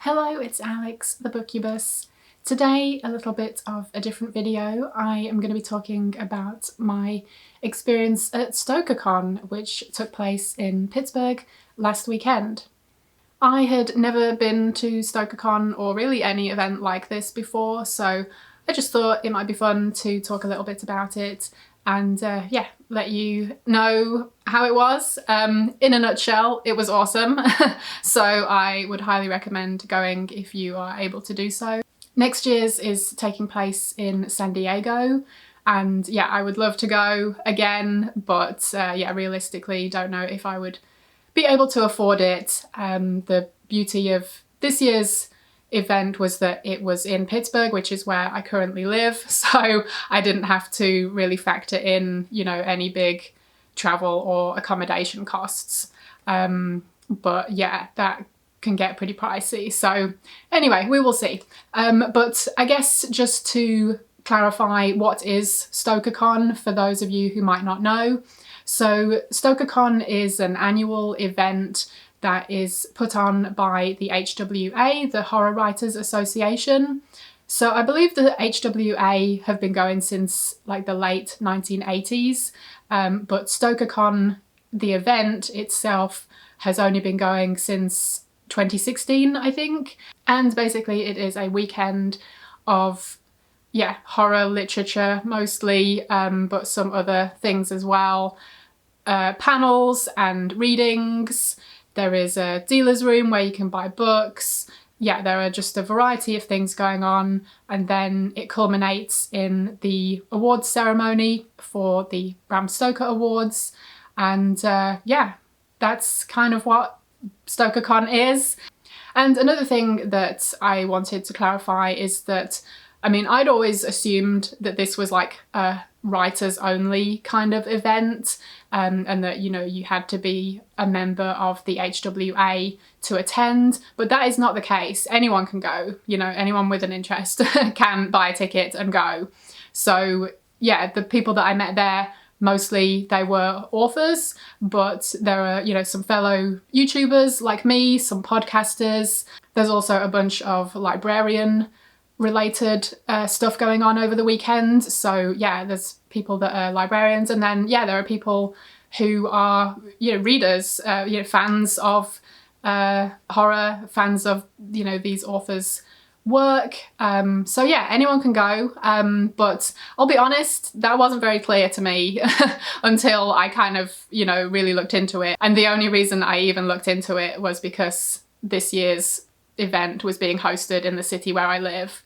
Hello, it's Alex, the Bookubus. Today, a little bit of a different video. I am going to be talking about my experience at StokerCon, which took place in Pittsburgh last weekend. I had never been to StokerCon or really any event like this before, so I just thought it might be fun to talk a little bit about it and yeah, let you know how it was. In a nutshell, it was awesome. So I would highly recommend going if you are able to do so. Next year's is taking place in San Diego, and yeah, I would love to go again, but yeah, realistically don't know if I would be able to afford it. The beauty of this year's event was that it was in Pittsburgh, which is where I currently live, so I didn't have to really factor in, you know, any big travel or accommodation costs. But yeah, that can get pretty pricey. So anyway, we will see. But I guess just to clarify, what is StokerCon for those of you who might not know. So StokerCon is an annual event that is put on by the HWA, the Horror Writers Association. So I believe the HWA have been going since like the late 1980s, but StokerCon, the event itself, has only been going since 2016, I think. And basically it is a weekend of, yeah, horror literature mostly, but some other things as well. Panels and readings. There is a dealer's room where you can buy books. Yeah, there are just a variety of things going on, and then it culminates in the awards ceremony for the Bram Stoker Awards. And yeah, that's kind of what StokerCon is. And another thing that I wanted to clarify is that, I mean, I'd always assumed that this was like a writers only kind of event, and that, you know, you had to be a member of the HWA to attend, but that is not the case. Anyone can go, you know, anyone with an interest can buy a ticket and go. So yeah, the people that I met there, mostly they were authors, but there are, you know, some fellow YouTubers like me, some podcasters. There's also a bunch of librarian related stuff going on over the weekend. So yeah, there's people that are librarians, and then yeah, there are people who are, you know, readers, you know, fans of horror, fans of, you know, these authors' work. So yeah, anyone can go, but I'll be honest, that wasn't very clear to me until I kind of, you know, really looked into it. And the only reason I even looked into it was because this year's event was being hosted in the city where I live.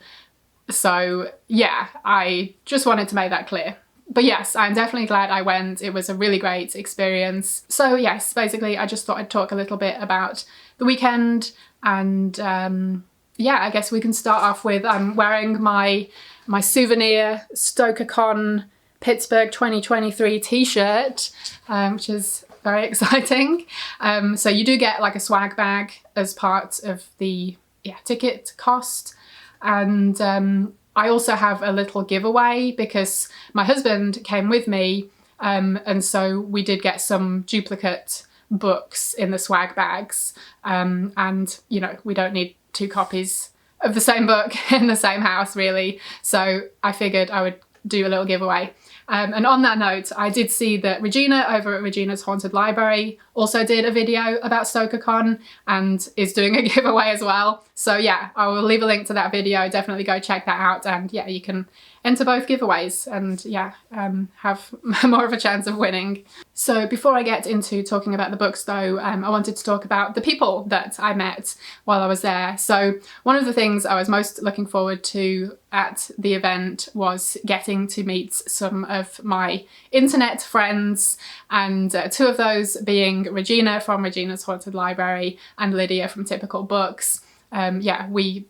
So yeah, I just wanted to make that clear. But yes, I'm definitely glad I went. It was a really great experience. So yes, basically I just thought I'd talk a little bit about the weekend, and yeah, I guess we can start off with, I'm wearing my souvenir StokerCon Pittsburgh 2023 t-shirt, which is very exciting. So you do get like a swag bag as part of the ticket cost, and I also have a little giveaway because my husband came with me, and so we did get some duplicate books in the swag bags, and you know, we don't need 2 copies of the same book in the same house really, so I figured I would do a little giveaway. And on that note, I did see that Regina over at Regina's Haunted Library also did a video about StokerCon and is doing a giveaway as well. So yeah, I will leave a link to that video. Definitely go check that out, and yeah, you can enter both giveaways and yeah, have more of a chance of winning. So before I get into talking about the books though, I wanted to talk about the people that I met while I was there. So one of the things I was most looking forward to at the event was getting to meet some of my internet friends, and 2 of those being Regina from Regina's Haunted Library and Lydia from Typical Books. Yeah, we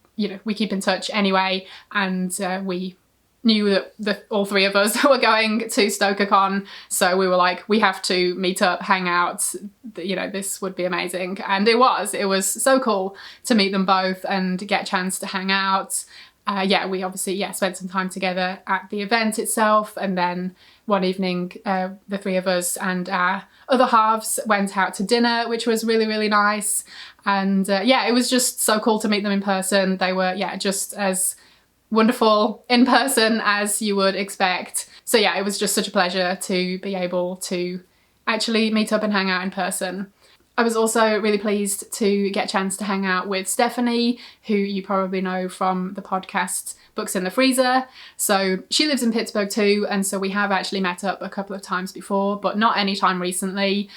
keep in touch anyway, and we knew that all 3 of us were going to StokerCon, so we were like, we have to meet up, hang out, you know, this would be amazing. And it was so cool to meet them both and get a chance to hang out. yeah, we obviously spent some time together at the event itself, and then one evening the three of us and our other halves went out to dinner, which was really, really nice. And yeah, it was just so cool to meet them in person. They were just as wonderful in person as you would expect. So yeah, it was just such a pleasure to be able to actually meet up and hang out in person. I was also really pleased to get a chance to hang out with Stephanie, who you probably know from the podcast Books in the Freezer. So she lives in Pittsburgh too, and so we have actually met up a couple of times before, but not any time recently.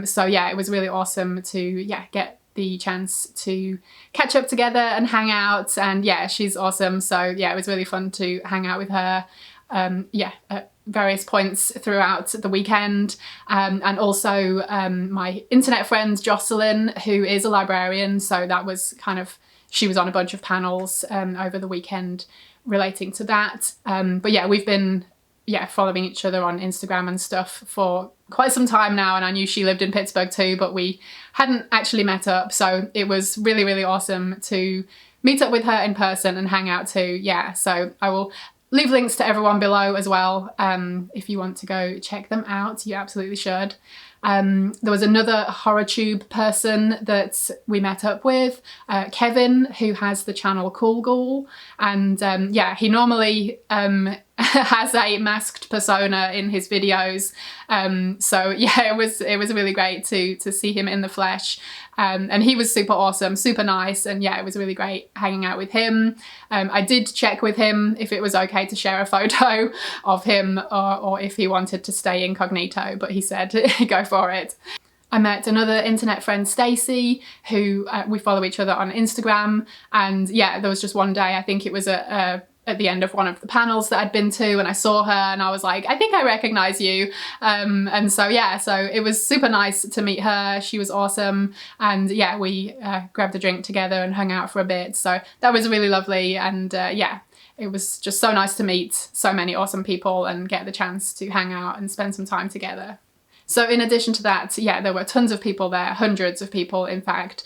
So yeah, it was really awesome to get the chance to catch up together and hang out, and yeah, she's awesome. So yeah, it was really fun to hang out with her at various points throughout the weekend, and also my internet friend Jocelyn, who is a librarian, so that was she was on a bunch of panels over the weekend relating to that. But yeah, we've been following each other on Instagram and stuff for quite some time now, and I knew she lived in Pittsburgh too, but we hadn't actually met up, so it was really, really awesome to meet up with her in person and hang out too. Yeah, so I will leave links to everyone below as well. If you want to go check them out, you absolutely should. There was another HorrorTube person that we met up with, Kevin, who has the channel Cool Ghoul, and he normally has a masked persona in his videos. So yeah, it was really great to see him in the flesh. And he was super awesome, super nice, and yeah, it was really great hanging out with him. I did check with him if it was okay to share a photo of him or if he wanted to stay incognito, but he said go for it. I met another internet friend, Stacey, who we follow each other on Instagram, and yeah, there was just one day, I think it was at the end of one of the panels that I'd been to, and I saw her and I was like, I think I recognize you. And so yeah, so it was super nice to meet her. She was awesome, and yeah, we grabbed a drink together and hung out for a bit, so that was really lovely. And yeah, it was just so nice to meet so many awesome people and get the chance to hang out and spend some time together. So in addition to that, yeah, there were tons of people there, hundreds of people in fact,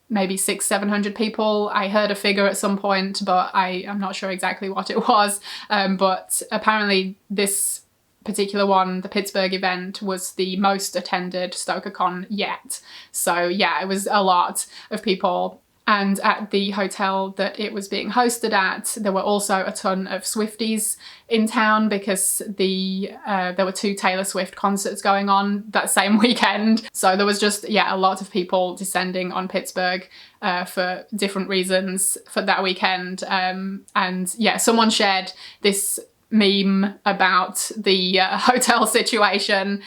maybe 600-700 people. I heard a figure at some point, but I'm not sure exactly what it was. But apparently this particular one, the Pittsburgh event, was the most attended StokerCon yet. So yeah, it was a lot of people. And at the hotel that it was being hosted at, there were also a ton of Swifties in town because there were 2 Taylor Swift concerts going on that same weekend. So there was just, a lot of people descending on Pittsburgh for different reasons for that weekend. And yeah, someone shared this meme about the hotel situation,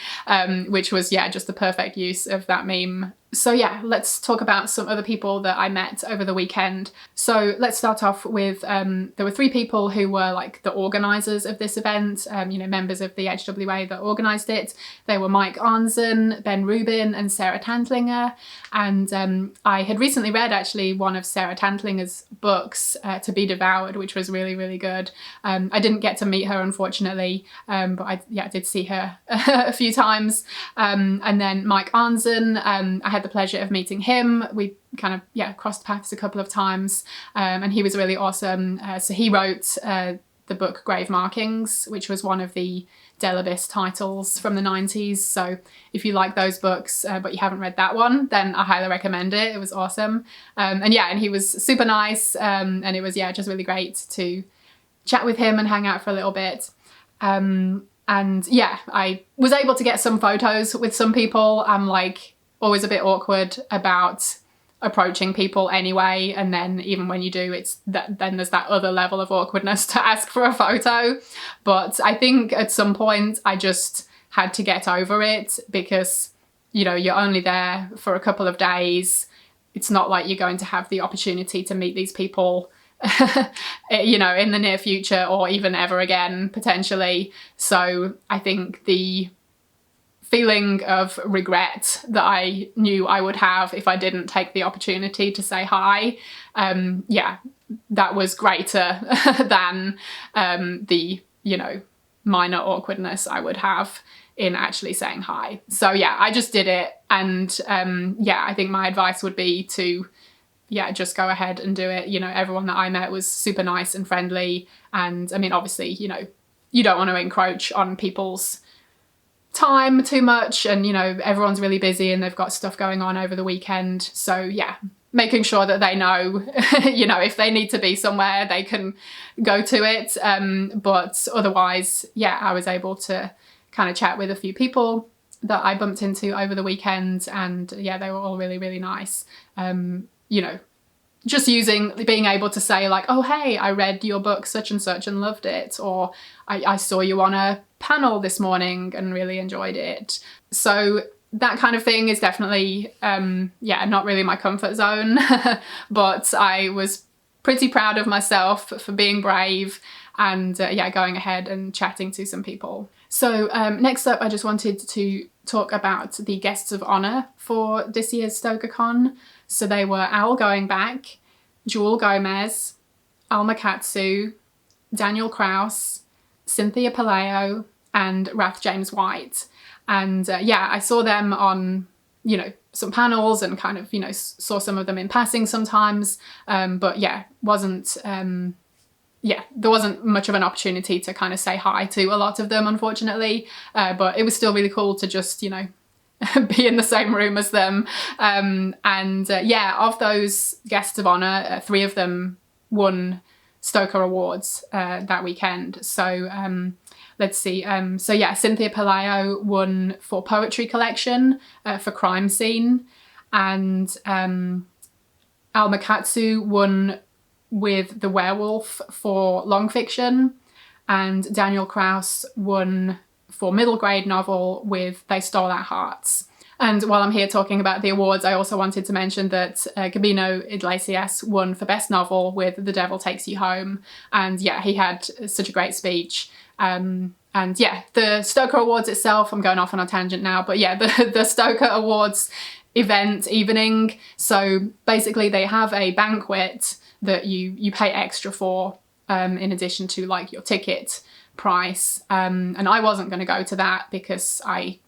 which was, just the perfect use of that meme. So yeah, let's talk about some other people that I met over the weekend. So let's start off with, there were 3 people who were like the organisers of this event, members of the HWA that organised it. They were Mike Arnzen, Ben Rubin and Sarah Tandlinger. And I had recently read actually one of Sarah Tandlinger's books, To Be Devoured, which was really, really good. I didn't get to meet her, unfortunately, but I did see her a few times. And then Mike Arnzen, I had the pleasure of meeting him. We kind of crossed paths a couple of times, and he was really awesome. So he wrote the book Grave Markings, which was one of the Delibis titles from the 90s. So if you like those books but you haven't read that one, then I highly recommend it. It was awesome. And he was super nice, and it was just really great to chat with him and hang out for a little bit. And yeah, I was able to get some photos with some people. I'm like always a bit awkward about approaching people anyway, and then even when you do, then there's that other level of awkwardness to ask for a photo. But I think at some point I just had to get over it because you're only there for a couple of days. It's not like you're going to have the opportunity to meet these people in the near future or even ever again potentially. So I think the feeling of regret that I knew I would have if I didn't take the opportunity to say hi, that was greater than the minor awkwardness I would have in actually saying hi. So yeah, I just did it, and I think my advice would be to yeah, just go ahead and do it. You know, everyone that I met was super nice and friendly. And I mean, obviously, you know, you don't want to encroach on people's time too much, and you know, everyone's really busy and they've got stuff going on over the weekend. So yeah, making sure that they know, you know, if they need to be somewhere, they can go to it. But otherwise, yeah, I was able to kind of chat with a few people that I bumped into over the weekend, and yeah, they were all really, really nice. You know, just being able to say like, oh, hey, I read your book such and such and loved it, or I saw you on a panel this morning and really enjoyed it. So that kind of thing is definitely, yeah, not really my comfort zone, but I was pretty proud of myself for being brave and yeah, going ahead and chatting to some people. So next up, I just wanted to talk about the guests of honour for this year's StokerCon. So they were Owl Going Back, Jewel Gomez, Alma Katsu, Daniel Kraus, Cynthia Palaio, and Rath James White. And yeah, I saw them on, you know, some panels and kind of, you know, saw some of them in passing sometimes. But yeah, yeah, there wasn't much of an opportunity to kind of say hi to a lot of them, unfortunately. But it was still really cool to just, you know, be in the same room as them. Yeah, of those guests of honour, 3 of them won Stoker Awards that weekend. So let's see. So yeah, Cynthia Palaio won for Poetry Collection for Crime Scene, and Alma Katsu won with The Werewolf for Long Fiction, and Daniel Kraus won for middle grade novel with They Stole Our Hearts. And while I'm here talking about the awards, I also wanted to mention that Gabino Iglesias won for best novel with The Devil Takes You Home. And yeah, he had such a great speech. And yeah, the Stoker Awards itself, I'm going off on a tangent now, but yeah, the Stoker Awards evening. So basically they have a banquet that you pay extra for in addition to like your ticket price. And I wasn't going to go to that because I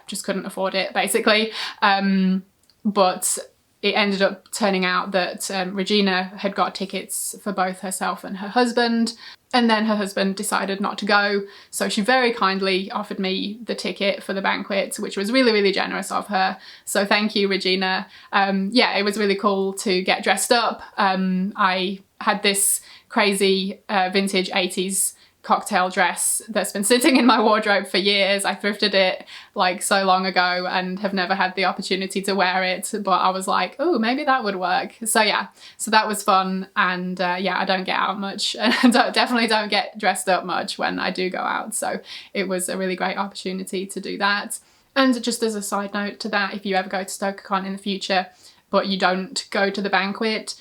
just couldn't afford it, basically. But it ended up turning out that Regina had got tickets for both herself and her husband, and then her husband decided not to go, so she very kindly offered me the ticket for the banquet, which was really, really generous of her. So thank you, Regina. Yeah, it was really cool to get dressed up. I had this crazy vintage 80s cocktail dress that's been sitting in my wardrobe for years. I thrifted it like so long ago and have never had the opportunity to wear it, but I was like, oh, maybe that would work. So yeah, so that was fun. And yeah, I don't get out much and definitely don't get dressed up much when I do go out, so it was a really great opportunity to do that. And just as a side note to that, if you ever go to StokerCon in the future but you don't go to the banquet,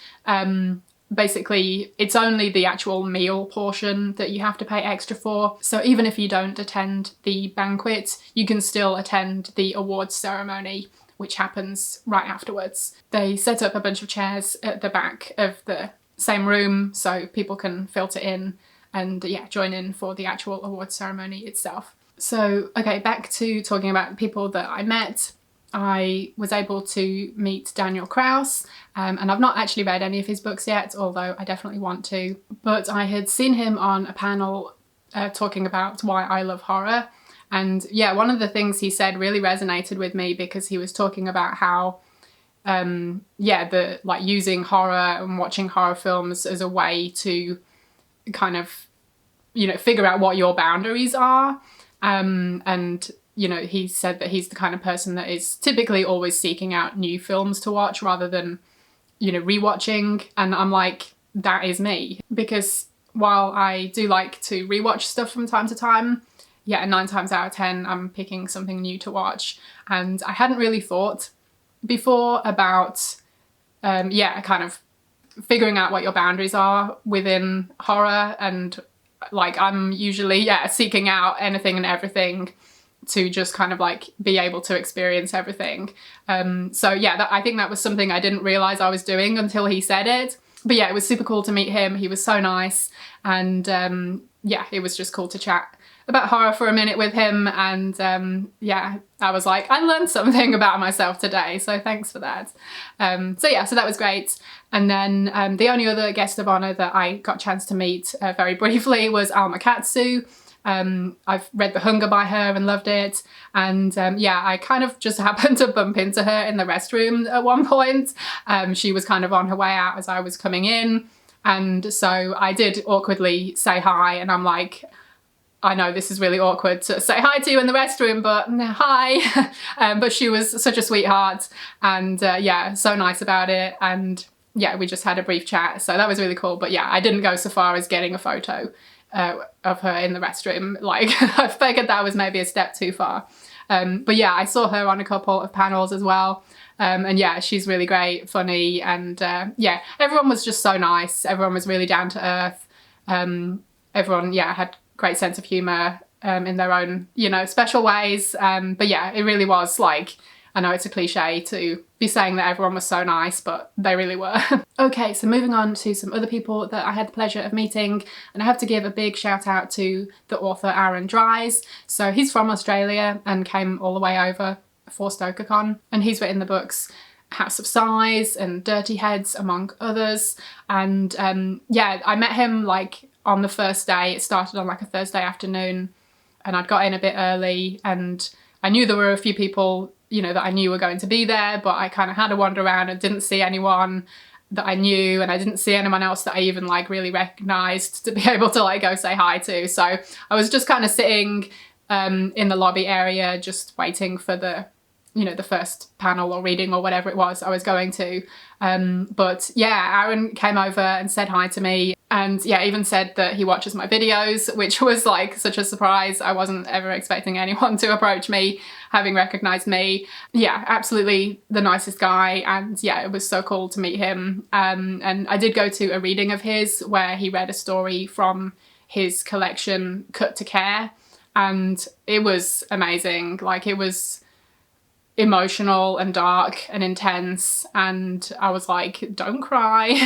basically it's only the actual meal portion that you have to pay extra for. So even if you don't attend the banquet, you can still attend the awards ceremony, which happens right afterwards. They set up a bunch of chairs at the back of the same room so people can filter in and yeah, join in for the actual awards ceremony itself. So okay, back to talking about people that I met. I was able to meet Daniel Kraus, and I've not actually read any of his books yet, although I definitely want to. But I had seen him on a panel talking about why I love horror. And yeah, one of the things he said really resonated with me, because he was talking about how, yeah, like using horror and watching horror films as a way to kind of, you know, figure out what your boundaries are. And you know, he said that he's the kind of person that is typically always seeking out new films to watch rather than, you know, rewatching. And I'm like, that is me. Because while I do like to rewatch stuff from time to time, yeah, 9 times out of 10, I'm picking something new to watch. And I hadn't really thought before about, yeah, kind of figuring out what your boundaries are within horror. And like, I'm usually, yeah, seeking out anything and everything to just kind of like be able to experience everything. So yeah, I think that was something I didn't realize I was doing until he said it. But yeah, it was super cool to meet him. He was so nice. And yeah, it was just cool to chat about horror for a minute with him, and yeah, I was like, I learned something about myself today, so thanks for that. So yeah, so that was great. And then the only other guest of honour that I got a chance to meet very briefly was Alma Katsu. I've read The Hunger by her and loved it, and yeah, I kind of just happened to bump into her in the restroom at one point. She was kind of on her way out as I was coming in, and so I did awkwardly say hi, and I'm like, I know this is really awkward to say hi to you in the restroom, but hi. But she was such a sweetheart, and yeah, so nice about it, and yeah, we just had a brief chat, so that was really cool. But yeah, I didn't go so far as getting a photo of her in the restroom. Like, I figured that was maybe a step too far. But yeah, I saw her on a couple of panels as well. And yeah, she's really great, funny, and yeah, everyone was just so nice. Everyone was really down to earth. Everyone, yeah, had great sense of humour in their own, you know, special ways. But yeah, it really was like, I know it's a cliche to be saying that everyone was so nice, but they really were. Okay, so moving on to some other people that I had the pleasure of meeting, and I have to give a big shout out to the author Aaron Dries. So he's from Australia and came all the way over for StokerCon, and he's written the books House of Sighs and Dirty Heads, among others. And yeah, I met him like on the first day. It started on like a Thursday afternoon, and I'd got in a bit early, and I knew there were a few people, you know, that I knew were going to be there, but I kind of had a wander around and didn't see anyone that I knew, and I didn't see anyone else that I even like really recognised to be able to like go say hi to. So I was just kind of sitting in the lobby area, just waiting for the, you know, the first panel or reading or whatever it was I was going to. But yeah, Aaron came over and said hi to me, and yeah, even said that he watches my videos, which was like such a surprise. I wasn't ever expecting anyone to approach me having recognised me. Yeah, absolutely the nicest guy, and yeah, it was so cool to meet him. And I did go to a reading of his where he read a story from his collection Cut to Care, and it was amazing. Like, it was emotional and dark and intense, and I was like, don't cry.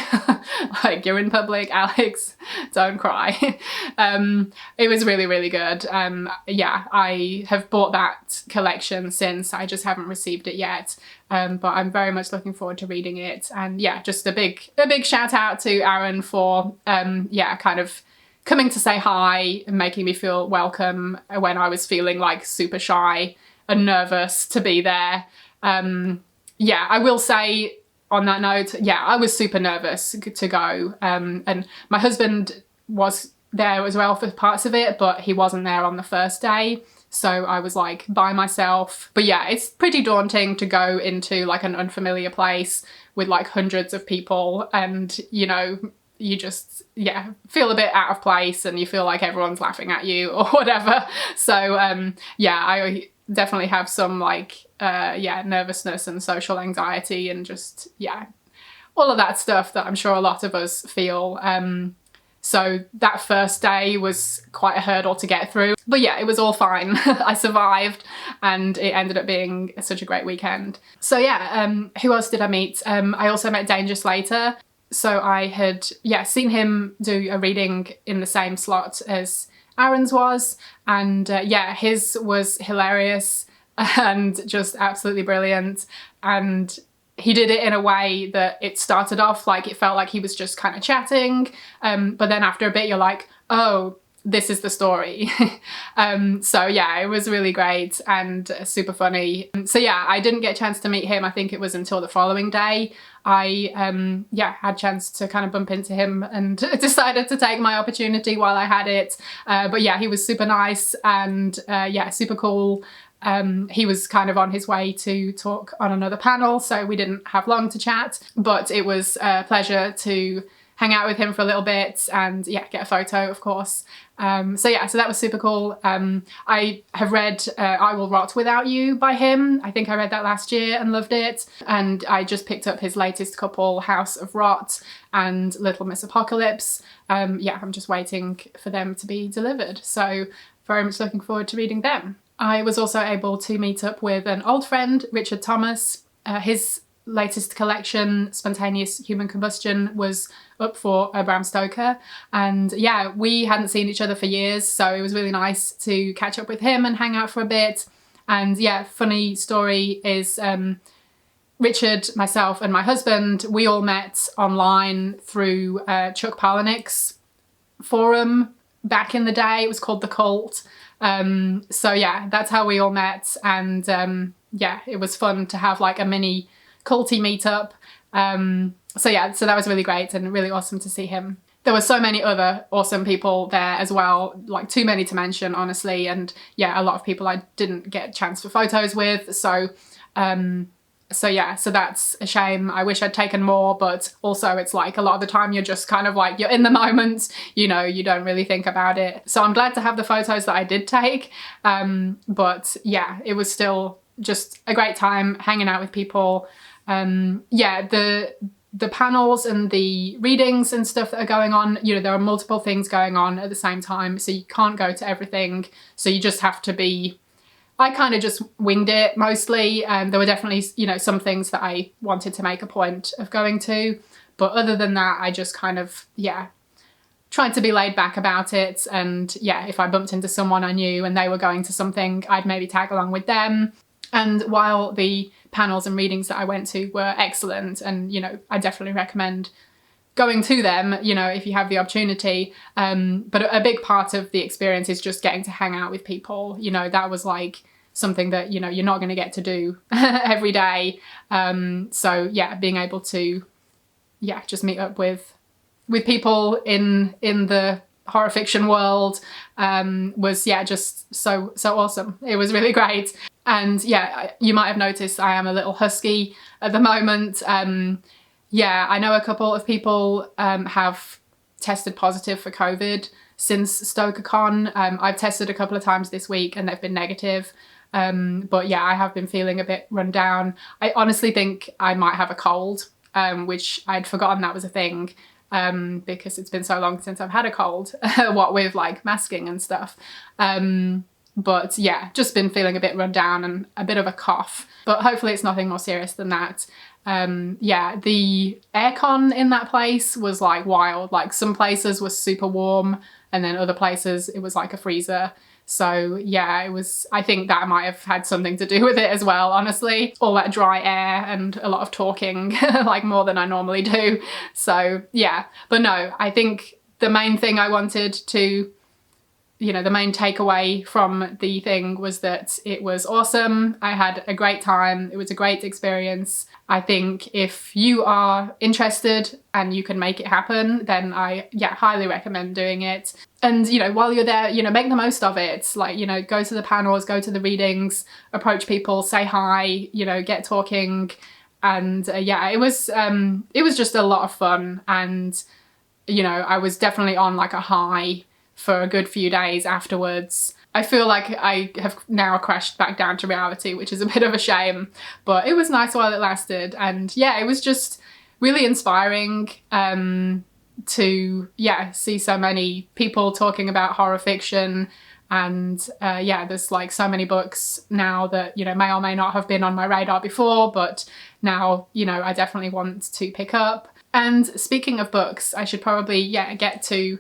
Like, you're in public, Alex, don't cry. It was really, really good. Yeah, I have bought that collection since, I just haven't received it yet, but I'm very much looking forward to reading it. And yeah, just a big shout out to Aaron for yeah, kind of coming to say hi and making me feel welcome when I was feeling like super shy and nervous to be there. Yeah, I will say on that note, yeah, I was super nervous to go. And my husband was there as well for parts of it, but he wasn't there on the first day. So I was like by myself. But yeah, it's pretty daunting to go into like an unfamiliar place with like hundreds of people, and you know, you just, yeah, feel a bit out of place and you feel like everyone's laughing at you or whatever. So yeah, I definitely have some like yeah, nervousness and social anxiety and just, yeah, all of that stuff that I'm sure a lot of us feel. So that first day was quite a hurdle to get through, but yeah, it was all fine. I survived, and it ended up being such a great weekend. So yeah, who else did I meet? I also met Danger Slater. So I had, yeah, seen him do a reading in the same slot as Aaron's was, and yeah, his was hilarious and just absolutely brilliant. And he did it in a way that it started off like it felt like he was just kind of chatting, but then after a bit you're like, oh, this is the story. So yeah, it was really great and super funny. So yeah, I didn't get a chance to meet him. I think it was until the following day. I yeah, had a chance to kind of bump into him and decided to take my opportunity while I had it. But yeah, he was super nice and yeah, super cool. He was kind of on his way to talk on another panel, so we didn't have long to chat, but it was a pleasure to hang out with him for a little bit and yeah, get a photo, of course. So yeah, so that was super cool. I have read I Will Rot Without You by him. I think I read that last year and loved it. And I just picked up his latest couple, House of Rot and Little Miss Apocalypse. Yeah, I'm just waiting for them to be delivered. So very much looking forward to reading them. I was also able to meet up with an old friend, Richard Thomas. His latest collection, Spontaneous Human Combustion, was up for a Bram Stoker, and yeah, we hadn't seen each other for years, so it was really nice to catch up with him and hang out for a bit. And yeah, funny story is Richard, myself and my husband, we all met online through Chuck Palahniuk's forum back in the day. It was called The Cult. So yeah, that's how we all met, and yeah, it was fun to have like a mini culty meetup. So yeah, so that was really great and really awesome to see him. There were so many other awesome people there as well, like too many to mention, honestly. And yeah, a lot of people I didn't get a chance for photos with. So yeah, so that's a shame. I wish I'd taken more, but also it's like a lot of the time you're just kind of like, you're in the moment, you know, you don't really think about it. So I'm glad to have the photos that I did take. But yeah, it was still just a great time hanging out with people. Yeah, the panels and the readings and stuff that are going on, you know, there are multiple things going on at the same time, so you can't go to everything. So you just have to be, I kind of just winged it mostly. There were definitely, you know, some things that I wanted to make a point of going to, but other than that, I just kind of, yeah, tried to be laid back about it. And yeah, if I bumped into someone I knew and they were going to something, I'd maybe tag along with them. And while the panels and readings that I went to were excellent, and, you know, I definitely recommend going to them, you know, if you have the opportunity. But a big part of the experience is just getting to hang out with people. You know, that was like something that, you know, you're not going to get to do every day. So yeah, being able to, yeah, just meet up with people in the horror fiction world was, yeah, just so awesome. It was really great. And yeah, you might have noticed I am a little husky at the moment. Yeah, I know a couple of people have tested positive for COVID since StokerCon. I've tested a couple of times this week and they've been negative. But yeah, I have been feeling a bit run down. I honestly think I might have a cold, which I'd forgotten that was a thing, because it's been so long since I've had a cold, what with like masking and stuff. But yeah, just been feeling a bit run down and a bit of a cough, but hopefully it's nothing more serious than that. Yeah, the aircon in that place was like wild. Like some places were super warm and then other places it was like a freezer. So yeah, it was, I think that might have had something to do with it as well, honestly. All that dry air and a lot of talking, like more than I normally do. So yeah, but no, I think the main thing I wanted to, you know, the main takeaway from the thing was that it was awesome. I had a great time. It was a great experience. I think if you are interested and you can make it happen, then I, yeah, highly recommend doing it. And, you know, while you're there, you know, make the most of it. Like, you know, go to the panels, go to the readings, approach people, say hi, you know, get talking. And yeah, it was just a lot of fun. And, you know, I was definitely on like a high for a good few days afterwards. I feel like I have now crashed back down to reality, which is a bit of a shame, but it was nice while it lasted. And yeah, it was just really inspiring to, yeah, see so many people talking about horror fiction. And yeah, there's like so many books now that, you know, may or may not have been on my radar before, but now, you know, I definitely want to pick up. And speaking of books, I should probably, yeah, get to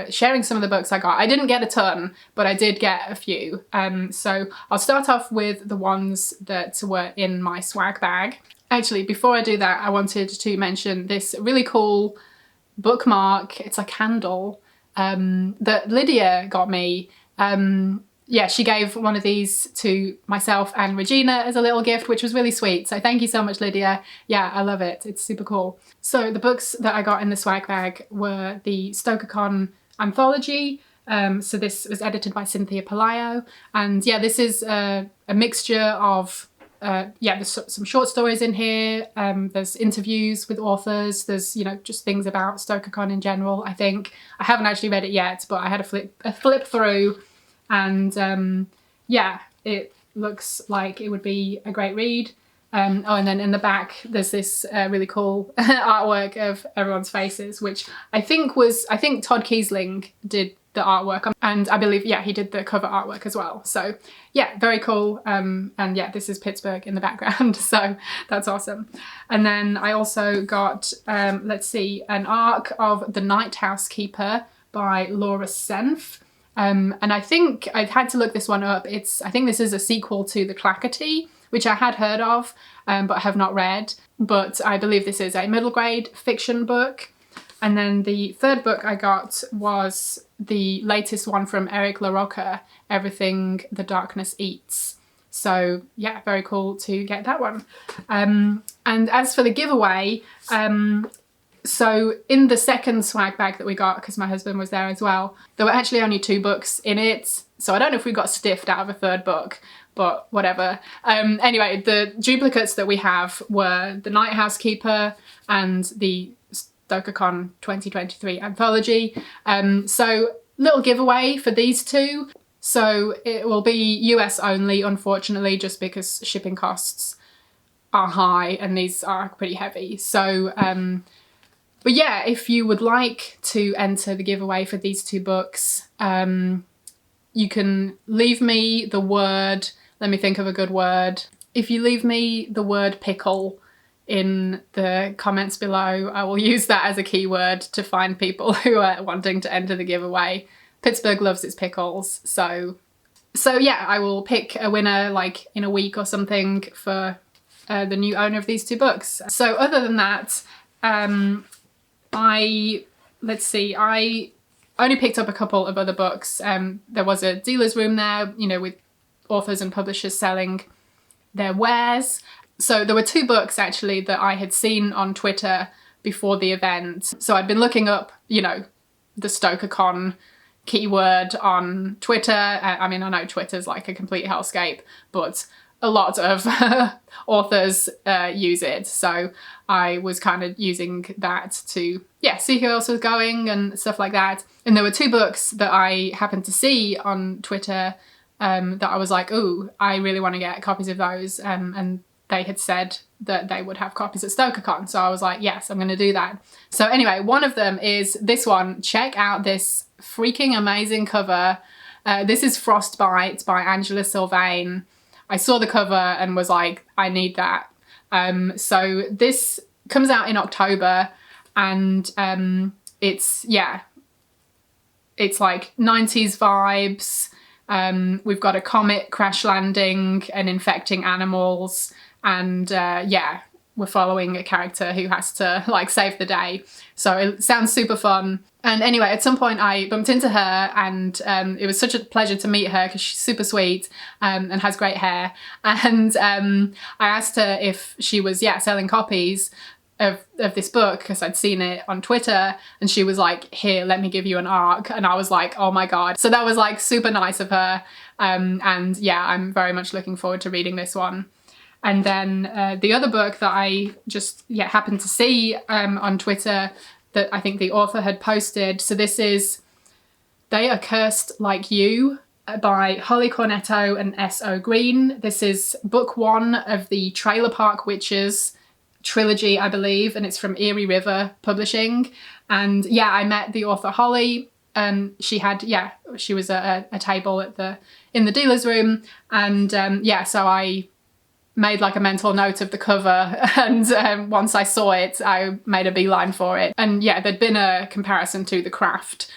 sharing some of the books I got. I didn't get a ton, but I did get a few. So I'll start off with the ones that were in my swag bag. Actually, before I do that, I wanted to mention this really cool bookmark. It's a candle that Lydia got me. Yeah, she gave one of these to myself and Regina as a little gift, which was really sweet. So thank you so much, Lydia. Yeah, I love it. It's super cool. So the books that I got in the swag bag were the StokerCon anthology. So this was edited by Cynthia Pelayo. And yeah, this is a mixture of, yeah, there's some short stories in here. There's interviews with authors. There's, you know, just things about StokerCon in general, I think. I haven't actually read it yet, but I had a flip through. And yeah, it looks like it would be a great read. Oh, and then in the back, there's this really cool artwork of everyone's faces, which I think Todd Kiesling did the artwork, and I believe, yeah, he did the cover artwork as well. So yeah, very cool. And yeah, this is Pittsburgh in the background, so that's awesome. And then I also got, let's see, an arc of The Night Housekeeper by Laura Senf. And I think I had to look this one up. I think this is a sequel to The Clackety, which I had heard of, but have not read. But I believe this is a middle grade fiction book. And then the third book I got was the latest one from Eric LaRocca, Everything the Darkness Eats. So yeah, very cool to get that one. And as for the giveaway, so in the second swag bag that we got, because my husband was there as well, there were actually only 2 books in it. So I don't know if we got stiffed out of a third book, but whatever. Anyway, the duplicates that we have were The Night Housekeeper and the StokerCon 2023 anthology. So little giveaway for these 2. So it will be US only, unfortunately, just because shipping costs are high and these are pretty heavy. So, but yeah, if you would like to enter the giveaway for these 2 books, you can leave me the word, let me think of a good word. If you leave me the word pickle in the comments below, I will use that as a keyword to find people who are wanting to enter the giveaway. Pittsburgh loves its pickles, so yeah, I will pick a winner like in a week or something for the new owner of these 2 books. So other than that, let's see, I only picked up a couple of other books. There was a dealer's room there, you know, with authors and publishers selling their wares. So there were 2 books actually that I had seen on Twitter before the event. So I'd been looking up, you know, the StokerCon keyword on Twitter. I mean, I know Twitter's like a complete hellscape, but a lot of authors use it. So I was kind of using that to, yeah, see who else was going and stuff like that. And there were 2 books that I happened to see on Twitter that I was like, ooh, I really want to get copies of those. And they had said that they would have copies at StokerCon. So I was like, yes, I'm going to do that. So anyway, one of them is this one. Check out this freaking amazing cover. This is Frostbite by Angela Sylvain. I saw the cover and was like, I need that. So this comes out in October, and it's, yeah, it's like 90s vibes. We've got a comet crash landing and infecting animals. And yeah, we're following a character who has to like save the day. So it sounds super fun. And anyway, at some point I bumped into her, and it was such a pleasure to meet her because she's super sweet and has great hair. And I asked her if she was, yeah, selling copies of this book because I'd seen it on Twitter, and she was like, here, let me give you an arc. And I was like, oh my God. So that was like super nice of her. And yeah, I'm very much looking forward to reading this one. And then the other book that I just, yeah, happened to see on Twitter that I think the author had posted. So this is They Are Cursed Like You by Holly Cornetto and S.O. Green. This is book 1 of the Trailer Park Witches trilogy, I believe, and it's from Erie River Publishing. And yeah, I met the author Holly. She had, yeah, she was at a table in the dealer's room. And yeah, so I made like a mental note of the cover, and once I saw it, I made a beeline for it. And yeah, there'd been a comparison to The Craft,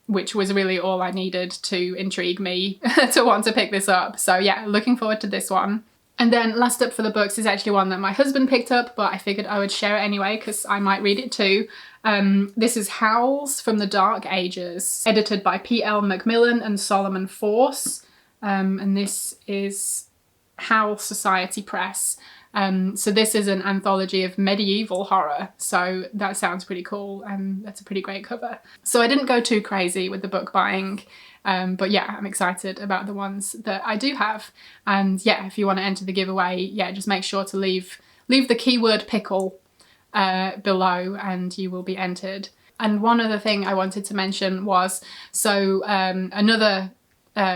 which was really all I needed to intrigue me to want to pick this up. So yeah, looking forward to this one. And then last up for the books is actually one that my husband picked up, but I figured I would share it anyway because I might read it too. This is Howls from the Dark Ages, edited by P.L. Macmillan and Solomon Force. And this is Howl Society Press. So this is an anthology of medieval horror, so that sounds pretty cool, and that's a pretty great cover. So I didn't go too crazy with the book buying, but yeah, I'm excited about the ones that I do have. And yeah, if you want to enter the giveaway, yeah, just make sure to leave the keyword pickle below and you will be entered. And one other thing I wanted to mention was, so another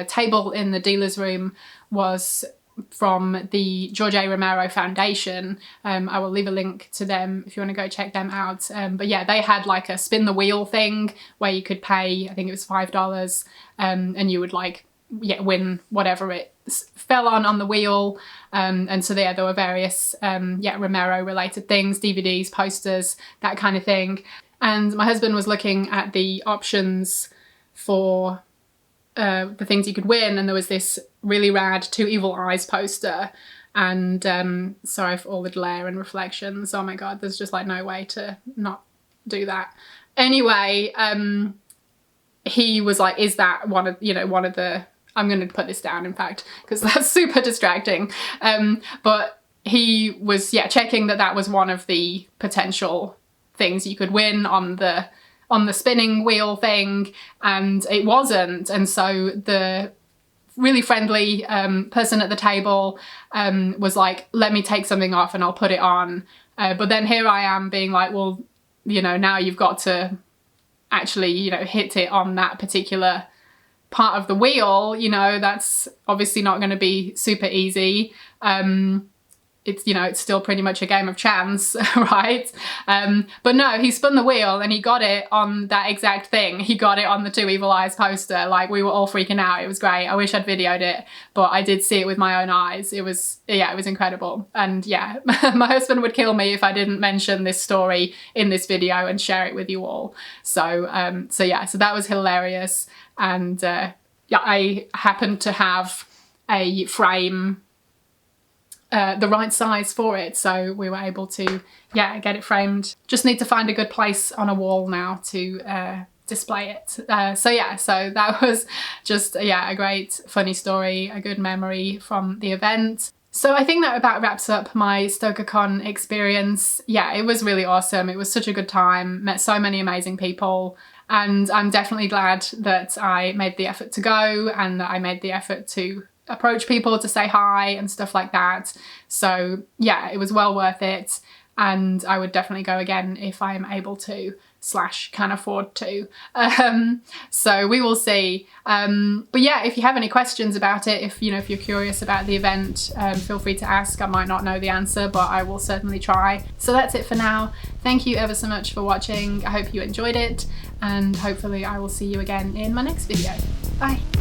table in the dealer's room was from the George A. Romero Foundation. I will leave a link to them if you want to go check them out. But yeah, they had like a spin the wheel thing where you could pay, I think it was $5, and you would like, yeah, win whatever it fell on the wheel. And so there were various Romero related things, DVDs, posters, that kind of thing. And my husband was looking at the options for the things you could win, and there was this really rad Two Evil Eyes poster, and sorry for all the glare and reflections, oh my god, there's just like no way to not do that. Anyway, he was like, is that one of the, I'm going to put this down in fact because that's super distracting, but he was checking that was one of the potential things you could win on the spinning wheel thing, and it wasn't. And so the really friendly person at the table was like, let me take something off and I'll put it on. But then here I am being like, well, now you've got to actually, hit it on that particular part of the wheel. That's obviously not going to be super easy. It's, it's still pretty much a game of chance, right? But no, he spun the wheel and he got it on that exact thing. He got it on the Two Evil Eyes poster. Like, we were all freaking out. It was great. I wish I'd videoed it, but I did see it with my own eyes. It was incredible. And yeah, my husband would kill me if I didn't mention this story in this video and share it with you all. So that was hilarious. And I happened to have a frame the right size for it, so we were able to get it framed. Just need to find a good place on a wall now to display it. So that was just a great funny story, a good memory from the event. So I think that about wraps up my StokerCon experience. Yeah, it was really awesome. It was such a good time, met so many amazing people, and I'm definitely glad that I made the effort to go and that I made the effort to approach people to say hi and stuff like that. So yeah, it was well worth it, and I would definitely go again if I'm able to / can afford to. So we will see. But yeah, if you have any questions about it, if you're curious about the event, feel free to ask. I might not know the answer, but I will certainly try. So that's it for now. Thank you ever so much for watching. I hope you enjoyed it, and hopefully I will see you again in my next video. Bye.